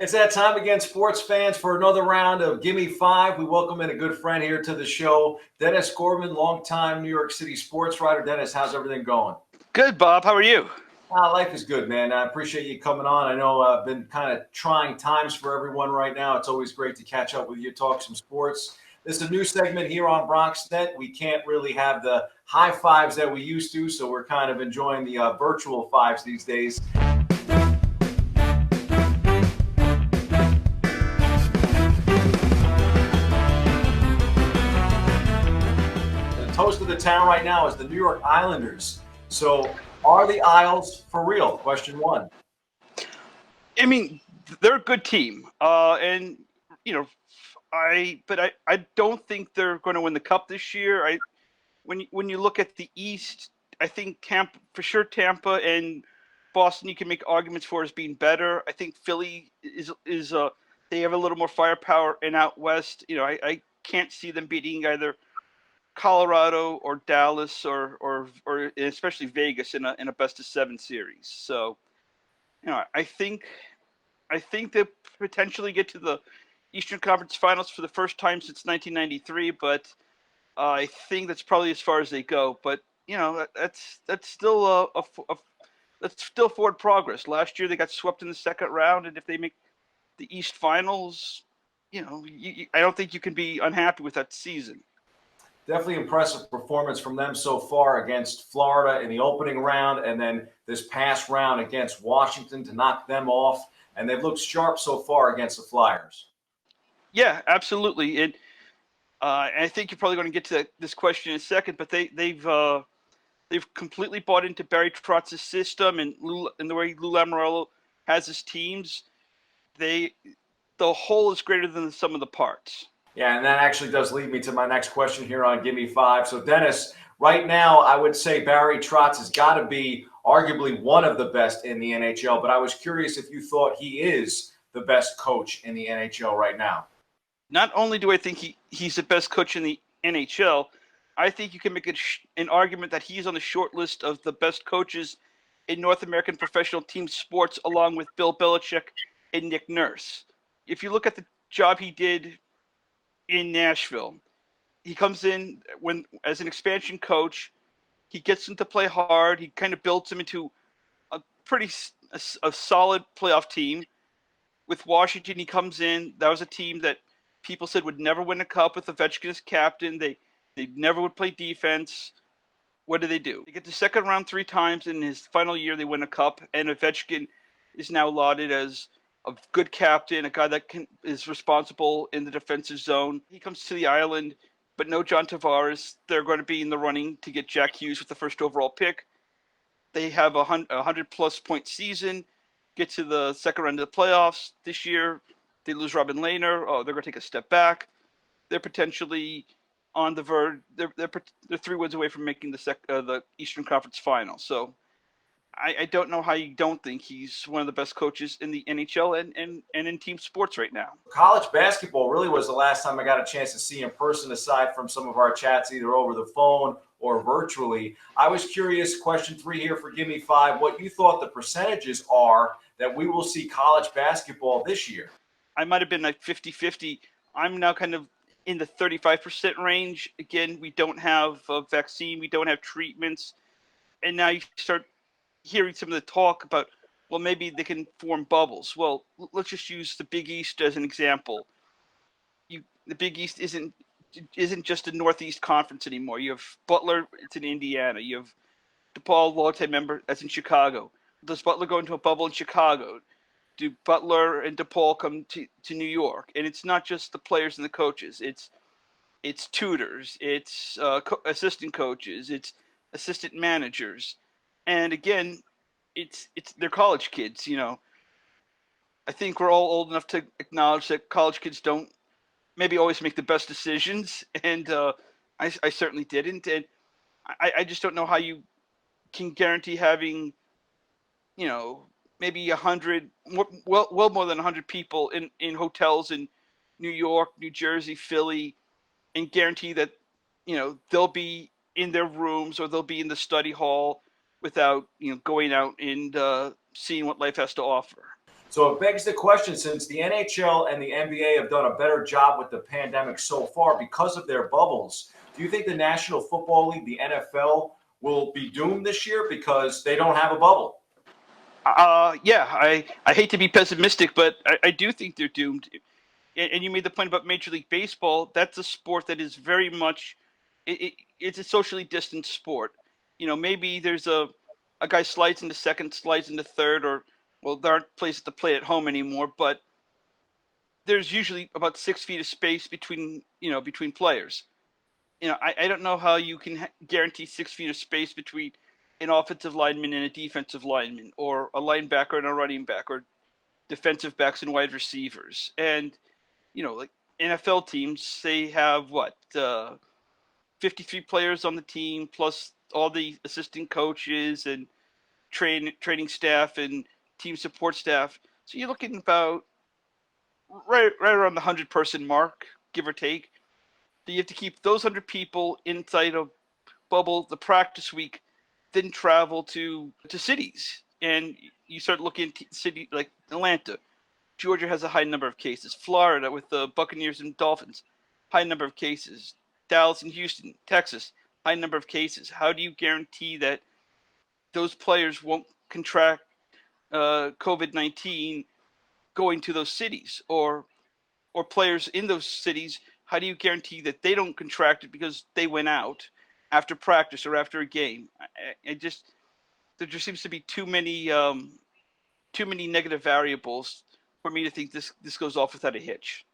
It's that time again, sports fans, for another round of Gimme 5. We welcome in a good friend here to the show, Denis Gorman, longtime New York City sports writer. Dennis, how's everything going? Good, Bob. How are you? Life is good, man. I appreciate you coming on. I know I've been kind of trying times for everyone right now. It's always great to catch up with you, talk some sports. This is a new segment here on BronxNet. We can't really have the high fives that we used to, so we're kind of enjoying the virtual fives these days. Toast of the town right now is the New York Islanders. So, are the Isles for real? Question one. I mean, they're a good team, and I don't think they're going to win the cup this year. When you look at the East, I think Tampa and Boston, you can make arguments for as being better. I think Philly is they have a little more firepower, and out west, I can't see them beating either Colorado or Dallas or especially Vegas in a best of 7 series. So, I think they potentially get to the Eastern Conference Finals for the first time since 1993, but I think that's probably as far as they go. But that's still that's still forward progress. Last year they got swept in the second round, and if they make the East Finals, I don't think you can be unhappy with that season. Definitely impressive performance from them so far against Florida in the opening round, and then this past round against Washington to knock them off. And they've looked sharp so far against the Flyers. Yeah, absolutely. And I think you're probably going to get to this question in a second, but they've completely bought into Barry Trotz's system and the way Lou Lamoriello has his teams. The whole is greater than the sum of the parts. Yeah, and that actually does lead me to my next question here on Gimme 5. So, Dennis, right now, I would say Barry Trotz has got to be arguably one of the best in the NHL, but I was curious if you thought he is the best coach in the NHL right now. Not only do I think he's the best coach in the NHL, I think you can make an argument that he's on the short list of the best coaches in North American professional team sports, along with Bill Belichick and Nick Nurse. If you look at the job he did in Nashville, he comes in as an expansion coach. He gets him to play hard. He kind of builds him into a solid playoff team. With Washington, he comes in. That was a team that people said would never win a cup with Ovechkin as captain. They never would play defense. What do? They get to second round 3 times. In his final year, they win a cup, and Ovechkin is now lauded as a good captain, a guy that is responsible in the defensive zone. He comes to the island, but no John Tavares. They're going to be in the running to get Jack Hughes with the first overall pick. They have a 100-plus point season, get to the second round of the playoffs. This year, they lose Robin Lehner. Oh, they're going to take a step back. They're potentially on the verge. They're 3 wins away from making the Eastern Conference Final. So I don't know how you don't think he's one of the best coaches in the NHL and in team sports right now. College basketball really was the last time I got a chance to see in person, aside from some of our chats either over the phone or virtually. I was curious, question 3 here for Gimme 5, what you thought the percentages are that we will see college basketball this year. I might have been like 50-50. I'm now kind of in the 35% range. Again, we don't have a vaccine. We don't have treatments. And now you start hearing some of the talk about, well, maybe they can form bubbles. Well, let's just use the Big East as an example. The Big East isn't just a Northeast Conference anymore. You have Butler, it's in Indiana. You have DePaul, longtime member, that's in Chicago. Does Butler go into a bubble in Chicago? Do Butler and DePaul come to New York? And it's not just the players and the coaches. It's tutors. It's assistant coaches. It's assistant managers. And again, they're college kids. I think we're all old enough to acknowledge that college kids don't maybe always make the best decisions, and I certainly didn't. And I just don't know how you can guarantee having, maybe 100, well more than 100 people in hotels in New York, New Jersey, Philly, and guarantee that, they'll be in their rooms or they'll be in the study hall without, going out and seeing what life has to offer. So it begs the question, since the NHL and the NBA have done a better job with the pandemic so far because of their bubbles, do you think the National Football League, the NFL, will be doomed this year because they don't have a bubble? Yeah, I hate to be pessimistic, but I do think they're doomed. And you made the point about Major League Baseball. That's a sport that is very much it's a socially distant sport. Maybe there's a guy slides into second, slides into third, or well, there aren't places to play at home anymore, but there's usually about 6 feet of space between players. I don't know how you can guarantee 6 feet of space between an offensive lineman and a defensive lineman, or a linebacker and a running back, or defensive backs and wide receivers. And like NFL teams, they have 53 players on the team, plus all the assistant coaches and training staff and team support staff. So you're looking about right around the 100-person mark, give or take. So you have to keep those 100 people inside a bubble the practice week, then travel to cities. And you start looking at cities like Atlanta. Georgia has a high number of cases. Florida with the Buccaneers and Dolphins, high number of cases. Dallas and Houston, Texas, high number of cases. How do you guarantee that those players won't contract COVID-19 going to those cities, or players in those cities? How do you guarantee that they don't contract it because they went out after practice or after a game? There just seems to be too many negative variables for me to think this goes off without a hitch.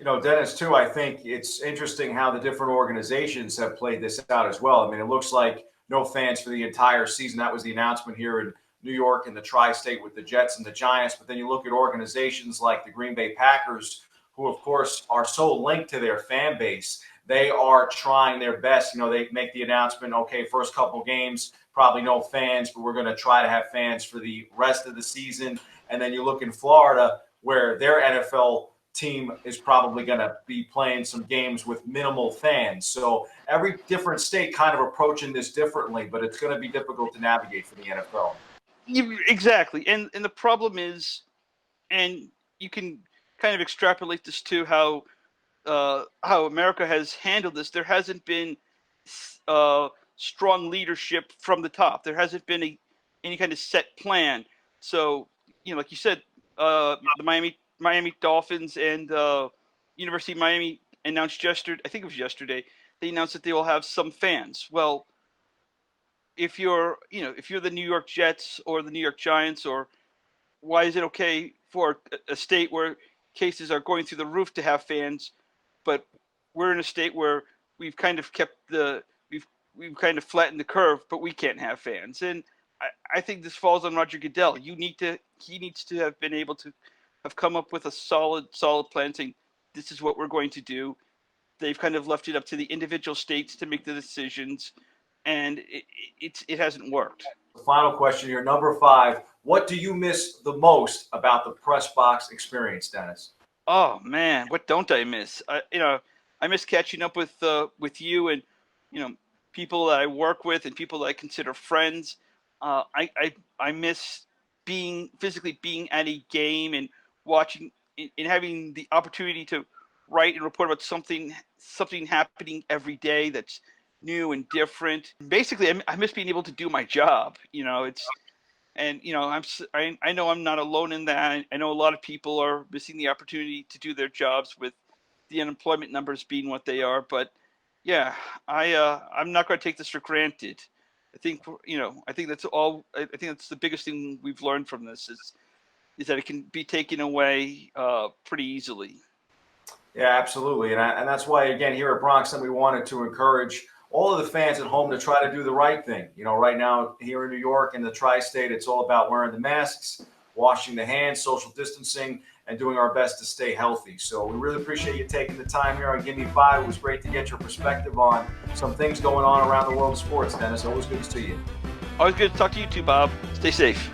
Dennis, too, I think it's interesting how the different organizations have played this out as well. I mean, it looks like no fans for the entire season. That was the announcement here in New York and the tri-state with the Jets and the Giants. But then you look at organizations like the Green Bay Packers, who, of course, are so linked to their fan base. They are trying their best. They make the announcement, okay, first couple games, probably no fans, but we're going to try to have fans for the rest of the season. And then you look in Florida, where their NFL team is probably going to be playing some games with minimal fans. So every different state kind of approaching this differently, but it's going to be difficult to navigate for the NFL. Exactly. And the problem is, and you can kind of extrapolate this to how America has handled this. There hasn't been strong leadership from the top. There hasn't been any kind of set plan. So, like you said, the Miami Dolphins and University of Miami announced yesterday, I think it was yesterday, they announced that they will have some fans. Well, if you're the New York Jets or the New York Giants, or why is it okay for a state where cases are going through the roof to have fans, but we're in a state where we've kind of we've kind of flattened the curve, but we can't have fans? And I think this falls on Roger Goodell. He needs to have been able to have come up with a solid plan saying, this is what we're going to do. They've kind of left it up to the individual states to make the decisions, and it hasn't worked. The final question here, number 5. What do you miss the most about the press box experience, Dennis? Oh man, what don't I miss? I miss catching up with you and people that I work with and people that I consider friends. I miss physically being at a game and watching and having the opportunity to write and report about something happening every day that's new and different. Basically, I miss being able to do my job. I know I'm not alone in that. I know a lot of people are missing the opportunity to do their jobs with the unemployment numbers being what they are. But yeah, I'm not going to take this for granted. I think that's all. I think that's the biggest thing we've learned from this is that it can be taken away pretty easily. Yeah, absolutely. And that's why, again, here at BronxNet, we wanted to encourage all of the fans at home to try to do the right thing. Right now here in New York and the tri-state, it's all about wearing the masks, washing the hands, social distancing, and doing our best to stay healthy. So we really appreciate you taking the time here on Gimme 5. It was great to get your perspective on some things going on around the world of sports, Dennis. Always good to see you. Always good to talk to you too, Bob. Stay safe.